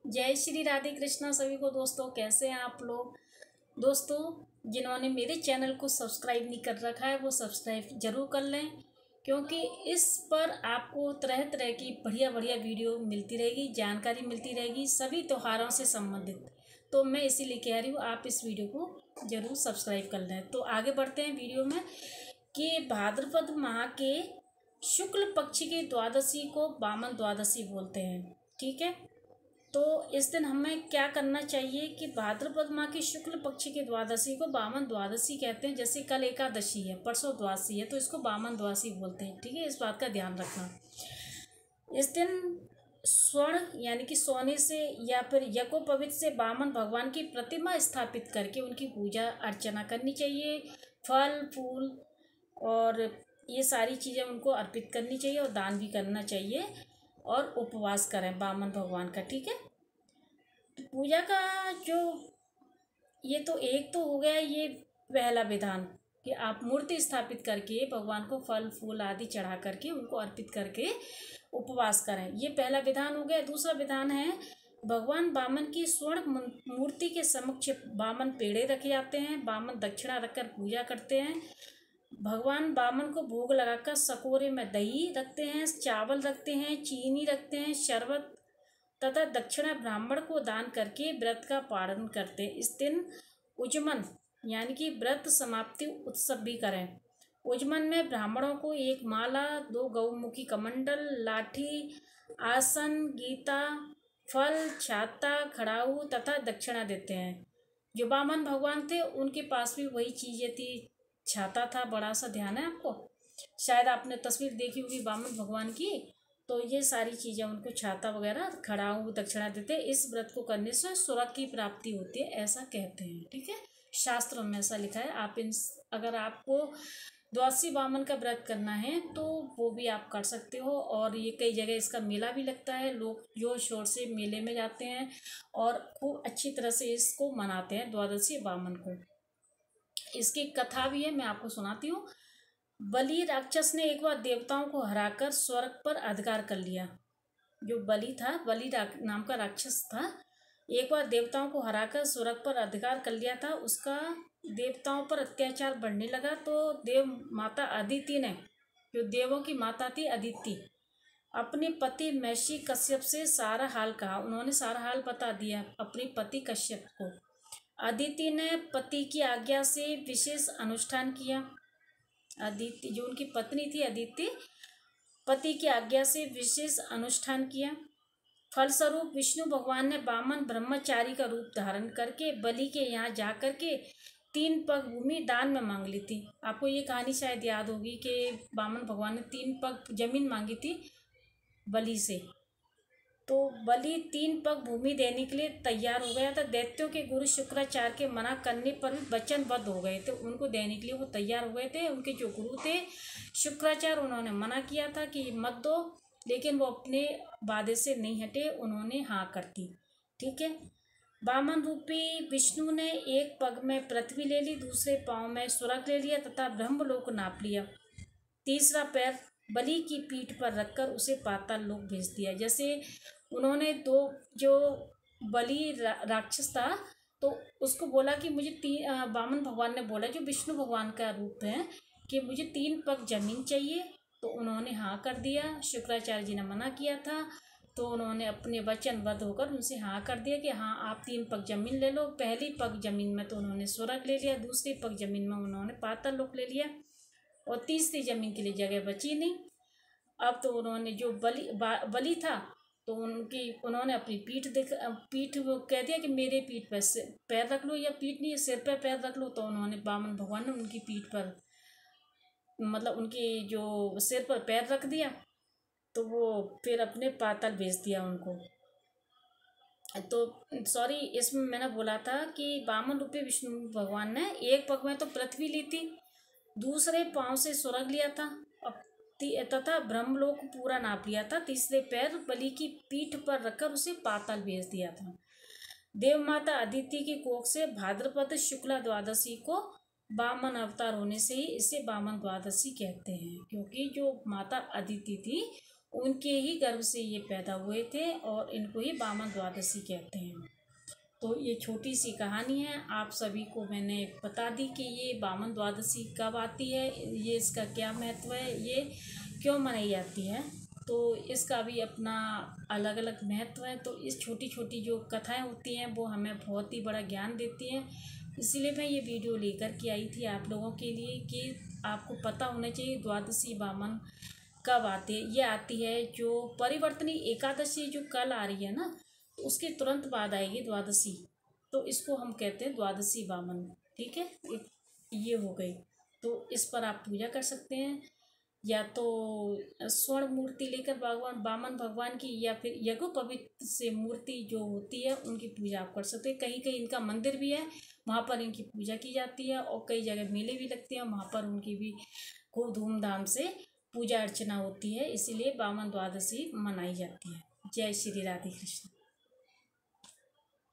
जय श्री राधे कृष्णा सभी को। दोस्तों कैसे हैं आप लोग। दोस्तों जिन्होंने मेरे चैनल को सब्सक्राइब नहीं कर रखा है वो सब्सक्राइब जरूर कर लें, क्योंकि इस पर आपको तरह तरह की बढ़िया बढ़िया वीडियो मिलती रहेगी, जानकारी मिलती रहेगी सभी त्योहारों से संबंधित। तो मैं इसीलिए कह रही हूँ आप इस वीडियो को जरूर सब्सक्राइब कर लें। तो आगे बढ़ते हैं वीडियो में कि भाद्रपद माह के शुक्ल पक्ष की द्वादशी को वामन द्वादशी बोलते हैं। ठीक है, तो इस दिन हमें क्या करना चाहिए कि भाद्रपद माह की शुक्ल पक्ष की द्वादशी को वामन द्वादशी कहते हैं। जैसे कल एकादशी है, परसों द्वादशी है, तो इसको वामन द्वादशी बोलते हैं। ठीक है, इस बात का ध्यान रखना। इस दिन स्वर्ण यानी कि सोने से या फिर यज्ञोपवीत से वामन भगवान की प्रतिमा स्थापित करके उनकी पूजा अर्चना करनी चाहिए। फल फूल और ये सारी चीज़ें उनको अर्पित करनी चाहिए और दान भी करना चाहिए और उपवास करें वामन भगवान का। ठीक है, तो पूजा का जो ये तो एक तो हो गया ये पहला विधान कि आप मूर्ति स्थापित करके भगवान को फल फूल आदि चढ़ा करके उनको अर्पित करके उपवास करें, ये पहला विधान हो गया। दूसरा विधान है भगवान वामन की स्वर्ण मूर्ति के समक्ष वामन पेड़े रखे जाते हैं, वामन दक्षिणा रखकर पूजा करते हैं। भगवान वामन को भोग लगाकर सकोरे में दही रखते हैं, चावल रखते हैं, चीनी रखते हैं, शरबत तथा दक्षिणा ब्राह्मण को दान करके व्रत का पालन करते हैं। इस दिन उजमन यानी कि व्रत समाप्ति उत्सव भी करें। उजमन में ब्राह्मणों को एक माला, 2 गौमुखी कमंडल, लाठी, आसन, गीता, फल, छाता, खड़ाऊ तथा दक्षिणा देते हैं। जो वामन भगवान थे उनके पास भी वही चीज़ें थी, छाता था, बड़ा सा ध्यान है आपको, शायद आपने तस्वीर देखी होगी वामन भगवान की। तो ये सारी चीज़ें उनको छाता वगैरह खड़ाऊ दक्षिणा देते हैं। इस व्रत को करने से स्वर्ग की प्राप्ति होती है ऐसा कहते हैं। ठीक है, शास्त्रों में ऐसा लिखा है। आप इन अगर आपको द्वादशी वामन का व्रत करना है तो वो भी आप कर सकते हो। और ये कई जगह इसका मेला भी लगता है, लोग जोर शोर से मेले में जाते हैं और खूब अच्छी तरह से इसको मनाते हैं द्वादशी वामन को। इसकी कथा भी है, मैं आपको सुनाती हूँ। बलि राक्षस ने एक बार देवताओं को हराकर स्वर्ग पर अधिकार कर लिया। जो बलि था, बलि नाम का राक्षस था, एक बार देवताओं को हराकर स्वर्ग पर अधिकार कर लिया था। उसका देवताओं पर अत्याचार बढ़ने लगा तो देव माता अदिति ने, जो देवों की माता थी अदिति, अपने पति महर्षि कश्यप से सारा हाल कहा। उन्होंने सारा हाल बता दिया अपने पति कश्यप को। अदिति ने पति की आज्ञा से विशेष अनुष्ठान किया। अदिति जो उनकी पत्नी थी अदिति, पति की आज्ञा से विशेष अनुष्ठान किया। फलस्वरूप विष्णु भगवान ने वामन ब्रह्मचारी का रूप धारण करके बलि के यहाँ जा कर के 3 पग भूमि दान में मांग ली थी। आपको ये कहानी शायद याद होगी कि वामन भगवान ने 3 पग जमीन मांगी थी बलि से। तो बलि 3 पग भूमि देने के लिए तैयार हो गया था। दैत्यों के गुरु शुक्राचार्य के मना करने पर भी वचनबद्ध हो गए थे, उनको देने के लिए वो तैयार हो गए थे। उनके जो गुरु थे शुक्राचार्य, उन्होंने मना किया था कि मत दो, लेकिन वो अपने वादे से नहीं हटे, उन्होंने हाँ कर दी। ठीक है, वामन रूपी विष्णु ने एक पग में पृथ्वी ले ली, दूसरे पाँव में स्वर्ग ले लिया तथा ब्रह्मलोक नाप लिया। तीसरा पैर बलि की पीठ पर रखकर उसे पाताल लोक भेज दिया। जैसे उन्होंने जो बलि राक्षस था तो उसको बोला कि मुझे वामन भगवान ने बोला, जो विष्णु भगवान का रूप है, कि मुझे 3 पग जमीन चाहिए। तो उन्होंने हाँ कर दिया। शुक्राचार्य जी ने मना किया था तो उन्होंने अपने वचनबद्ध होकर उनसे हाँ कर दिया कि हाँ आप 3 पग जमीन ले लो। पहली पग जमीन में तो उन्होंने स्वर्ग ले लिया, दूसरी पग जमीन में उन्होंने पाताल लोक ले लिया और तीसरी जमीन के लिए जगह बची नहीं। अब तो उन्होंने जो बलि था तो उन्होंने अपनी पीठ वो कह दिया कि मेरे पीठ पर पैर रख लो, या पीठ नहीं सिर पर पैर रख लो। तो उन्होंने वामन भगवान ने उनकी पीठ पर मतलब उनकी जो सिर पर पैर रख दिया, तो वो फिर अपने पाताल भेज दिया उनको। तो सॉरी, इसमें मैंने बोला था कि वामन रूपी विष्णु भगवान ने एक पग में तो पृथ्वी ली थी, दूसरे पाँव से स्वर्ग लिया था तथा ब्रह्मलोक पूरा नाप लिया था, तीसरे पैर बलि की पीठ पर रखकर उसे पाताल भेज दिया था। देव माता अदिति की कोख से भाद्रपद शुक्ला द्वादशी को वामन अवतार होने से ही इसे वामन द्वादशी कहते हैं, क्योंकि जो माता अदिति थी उनके ही गर्भ से ये पैदा हुए थे और इनको ही वामन द्वादशी कहते हैं। तो ये छोटी सी कहानी है, आप सभी को मैंने बता दी कि ये वामन द्वादशी कब आती है, ये इसका क्या महत्व है, ये क्यों मनाई जाती है। तो इसका भी अपना अलग अलग महत्व है। तो इस छोटी छोटी जो कथाएं होती हैं वो हमें बहुत ही बड़ा ज्ञान देती हैं। इसीलिए मैं ये वीडियो लेकर के आई थी आप लोगों के लिए कि आपको पता होना चाहिए द्वादशी वामन कब आती है। ये आती है जो परिवर्तनी एकादशी जो कल आ रही है ना, तो उसके तुरंत बाद आएगी द्वादशी, तो इसको हम कहते हैं द्वादशी वामन। ठीक है, ये हो गई। तो इस पर आप पूजा कर सकते हैं, या तो स्वर्ण मूर्ति लेकर भगवान वामन भगवान की, या फिर यज्ञोपवीत से मूर्ति जो होती है उनकी पूजा आप कर सकते हैं। कहीं कहीं इनका मंदिर भी है, वहाँ पर इनकी पूजा की जाती है, और कई जगह मेले भी लगते हैं, वहाँ पर उनकी भी खूब धूमधाम से पूजा अर्चना होती है। इसीलिए वामन द्वादशी मनाई जाती है। जय श्री राधे कृष्ण।